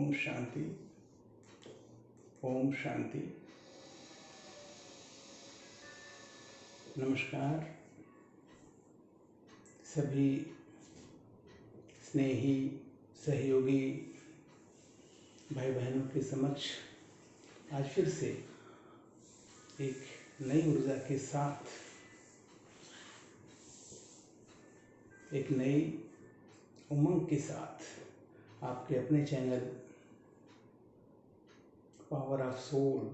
ओम शांति। ओम शांति। नमस्कार सभी स्नेही सहयोगी भाई बहनों के समक्ष आज फिर से एक नई ऊर्जा के साथ, एक नई उमंग के साथ आपके अपने चैनल पावर ऑफ सोल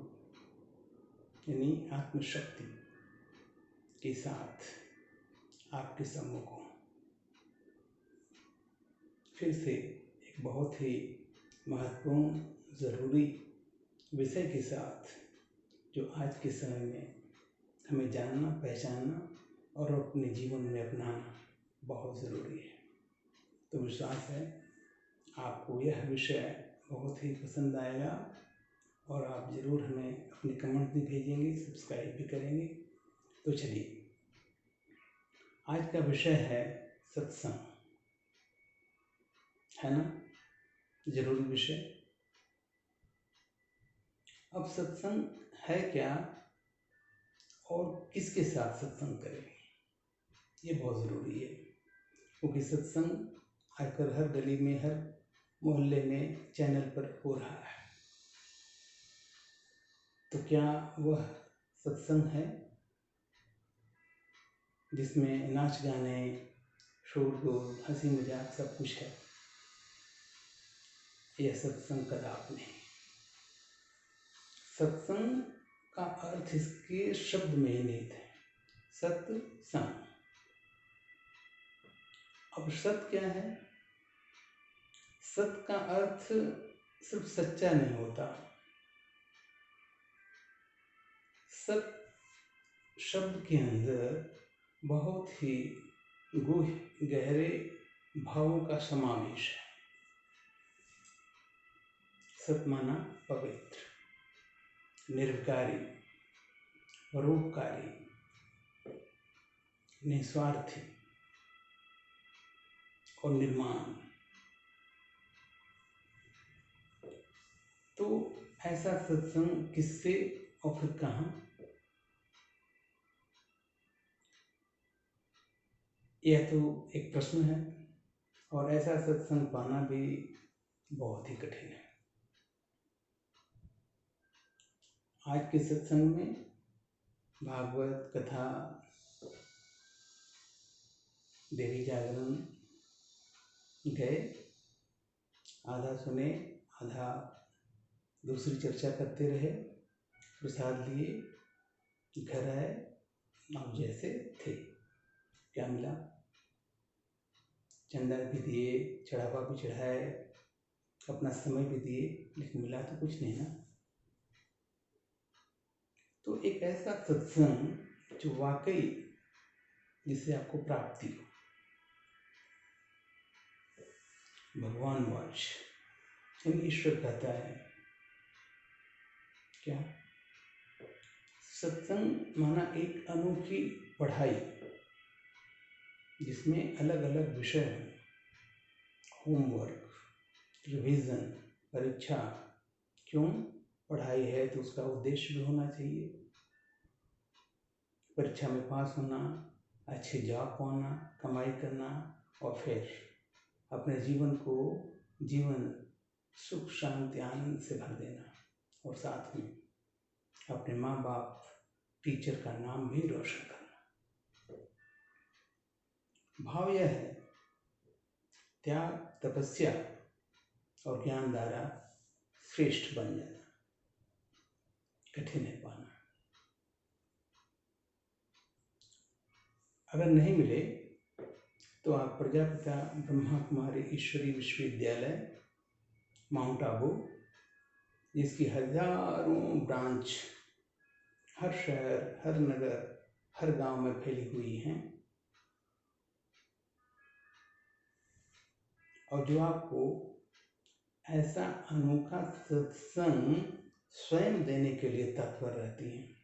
यानी आत्मशक्ति के साथ आपके सम्मुख हूँ। फिर से एक बहुत ही महत्वपूर्ण ज़रूरी विषय के साथ जो आज के समय में हमें जानना, पहचानना और अपने जीवन में अपनाना बहुत ज़रूरी है। तो विश्वास है आपको यह विषय बहुत ही पसंद आएगा और आप ज़रूर हमें अपने कमेंट भी भेजेंगे, सब्सक्राइब भी करेंगे। तो चलिए, आज का विषय है सत्संग, है ना? जरूरी विषय। अब सत्संग है क्या और किसके साथ सत्संग करें, ये बहुत ज़रूरी है, क्योंकि सत्संग आजकल हर गली में, हर मोहल्ले में, चैनल पर हो रहा है। तो क्या वह सत्संग है जिसमें नाच गाने, शोरगुल, हंसी मजाक सब कुछ है? यह सत्संग कदापि नहीं। सत्संग का अर्थ इसके शब्द में ही निहित है, सत्संग। अब सत्य क्या है? सत्य का अर्थ सिर्फ सच्चा नहीं होता। सत्य शब्द के अंदर बहुत ही गूढ़ गहरे भावों का समावेश है। सत्य माना पवित्र, निर्विकारी, परोपकारी, निस्वार्थी और निर्माण। तो ऐसा सत्संग किससे और फिर कहाँ? यह तो एक प्रश्न है और ऐसा सत्संग पाना भी बहुत ही कठिन है। आज के सत्संग में भागवत कथा, देवी जागरण गए, आधा सुने, आधा दूसरी चर्चा करते रहे, प्रसाद लिए, घर आए, अब जैसे थे। क्या मिला? चंदा भी दिए, चढ़ावा भी चढ़ाए, अपना समय भी दिए, लेकिन मिला तो कुछ नहीं ना। तो एक ऐसा सत्संग जो वाकई जिससे आपको प्राप्ति हो, भगवान वाच, ईश्वर कहता है क्या? सत्संग माना एक अनोखी पढ़ाई जिसमें अलग अलग विषय हैं, होमवर्क, रिवीजन, परीक्षा। क्यों? पढ़ाई है तो उसका उद्देश्य भी होना चाहिए। परीक्षा में पास होना, अच्छे जॉब पाना, कमाई करना और फिर अपने जीवन को सुख, शांति, आनंद से भर देना और साथ में अपने माँ बाप, टीचर का नाम भी रोशन करना। भाव यह है त्याग, तपस्या और ज्ञान द्वारा श्रेष्ठ बन जाना। कठिन है पाना। अगर नहीं मिले तो आप प्रजापिता ब्रह्मा कुमारी ईश्वरीय विश्वविद्यालय माउंट आबू, जिसकी हजारों ब्रांच हर शहर, हर नगर, हर गांव में फैली हुई हैं, और जो आपको ऐसा अनोखा सत्संग स्वयं देने के लिए तत्पर रहती हैं,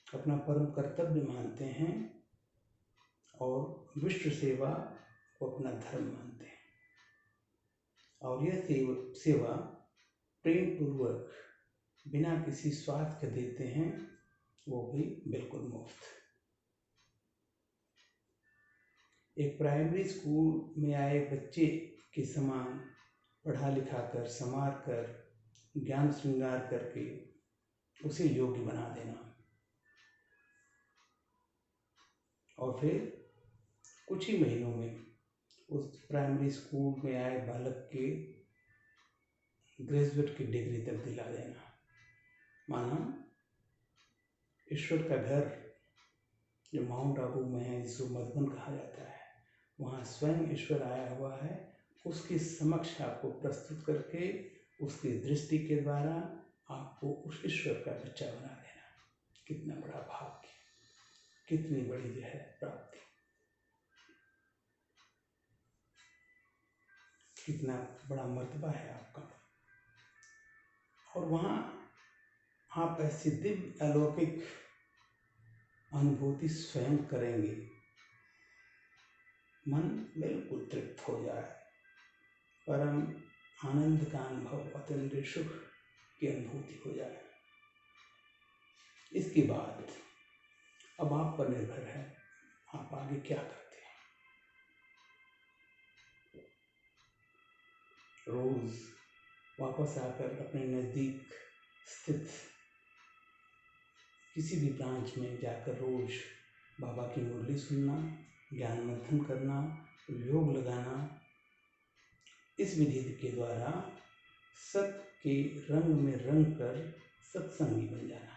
अपना परम कर्तव्य मानते हैं और विश्व सेवा को अपना धर्म मानते हैं। और यह सेवा प्रेम पूर्वक बिना किसी स्वार्थ के देते हैं, वो भी बिल्कुल मुफ्त। एक प्राइमरी स्कूल में आए बच्चे के समान पढ़ा लिखा कर, संवार कर, ज्ञान श्रृंगार करके उसे योग्य बना देना, और फिर कुछ ही महीनों में उस प्राइमरी स्कूल में आए बालक के ग्रेजुएट की डिग्री तक दिला देना। माना ईश्वर का घर जो माउंट आबू में है, जिसको मधुबन कहा जाता है, वहाँ स्वयं ईश्वर आया हुआ है। उसके समक्ष आपको प्रस्तुत करके उसकी दृष्टि के द्वारा आपको उस ईश्वर का बच्चा बना देना, कितना बड़ा भाग्य, कितनी बड़ी जो है प्राप्ति, कितना बड़ा मर्तबा है आपका। और वहाँ आप ऐसी दिव्य अलौकिक अनुभूति स्वयं करेंगे, मन बिल्कुल तृप्त हो जाए, परम आनंद का अनुभव, अत्यंत सुख की अनुभूति हो जाए। इसके बाद अब आप पर निर्भर है, आप आगे क्या करते हैं। रोज वापस आकर अपने नज़दीक स्थित किसी भी ब्रांच में जाकर रोज बाबा की मुरली सुनना, ज्ञान मंथन करना, योग लगाना, इस विधि के द्वारा सत के रंग में रंग कर सत्संगी बन जाना।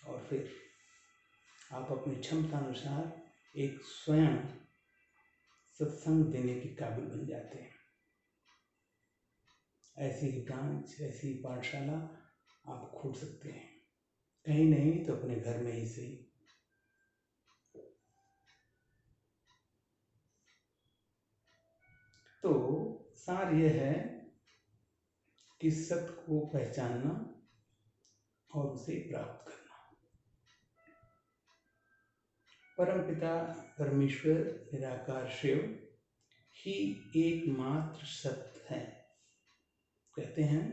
और फिर आप अपनी क्षमता अनुसार एक स्वयं सत्संग देने के काबिल बन जाते हैं। ऐसी ही ब्रांच, ऐसी ही पाठशाला आप खोल सकते हैं, कहीं नहीं तो अपने घर में ही सही। तो सार यह है कि सत्य को पहचानना और उसे प्राप्त करना। परमपिता परमेश्वर निराकार शिव ही एकमात्र सत्य है। कहते हैं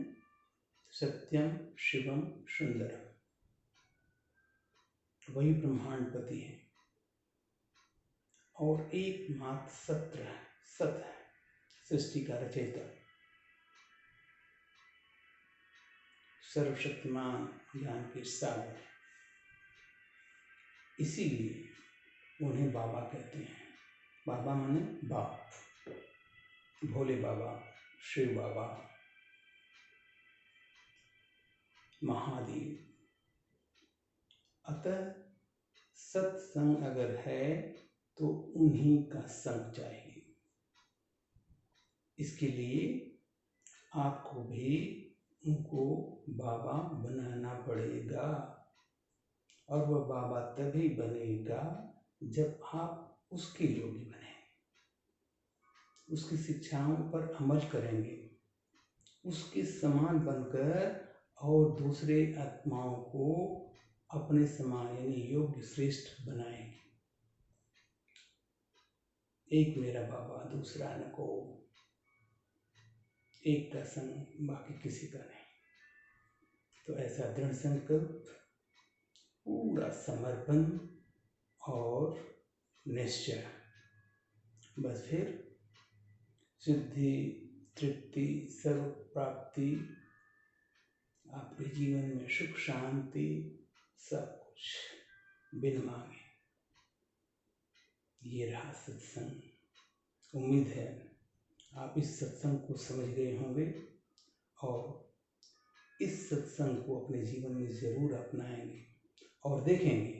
सत्यम शिवम सुंदरम, वही ब्रह्मांडपति है और एकमात्र सत्य है, सृष्टि का रचयिता, सर्वशक्तिमान, ज्ञान के सागर। इसीलिए उन्हें बाबा कहते हैं। बाबा माने बाप, भोले बाबा, शिव बाबा, महादेव। अतः सत्संग अगर है तो उन्हीं का संग चाहिए। इसके लिए आपको भी उनको बाबा बनाना पड़ेगा, और वह बाबा तभी बनेगा जब आप उसके योगी बने, उसकी शिक्षाओं पर अमल करेंगे, उसके समान बनकर और दूसरे आत्माओं को अपने समान यानी योग्य श्रेष्ठ बनाएंगे। एक मेरा बाबा, दूसरा न को, एक का संग बाकी किसी का नहीं। तो ऐसा दृढ़ संकल्प, पूरा समर्पण और निश्चय, बस फिर सिद्धि, तृप्ति, सर्व प्राप्ति, आपके जीवन में सुख शांति, सब कुछ बिन मांगे। ये रहा सत्संग। उम्मीद है आप इस सत्संग को समझ गए होंगे और इस सत्संग को अपने जीवन में जरूर अपनाएंगे और देखेंगे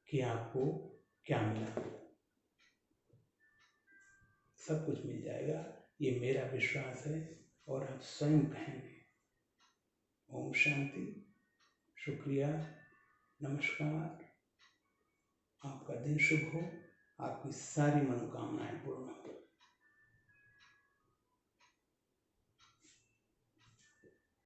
कि आपको क्या मिला। सब कुछ मिल जाएगा, ये मेरा विश्वास है और आप स्वयं कहेंगे। ओम शांति, शुक्रिया, नमस्कार। आपका दिन शुभ हो, आपकी सारी मनोकामनाएं पूर्ण हो।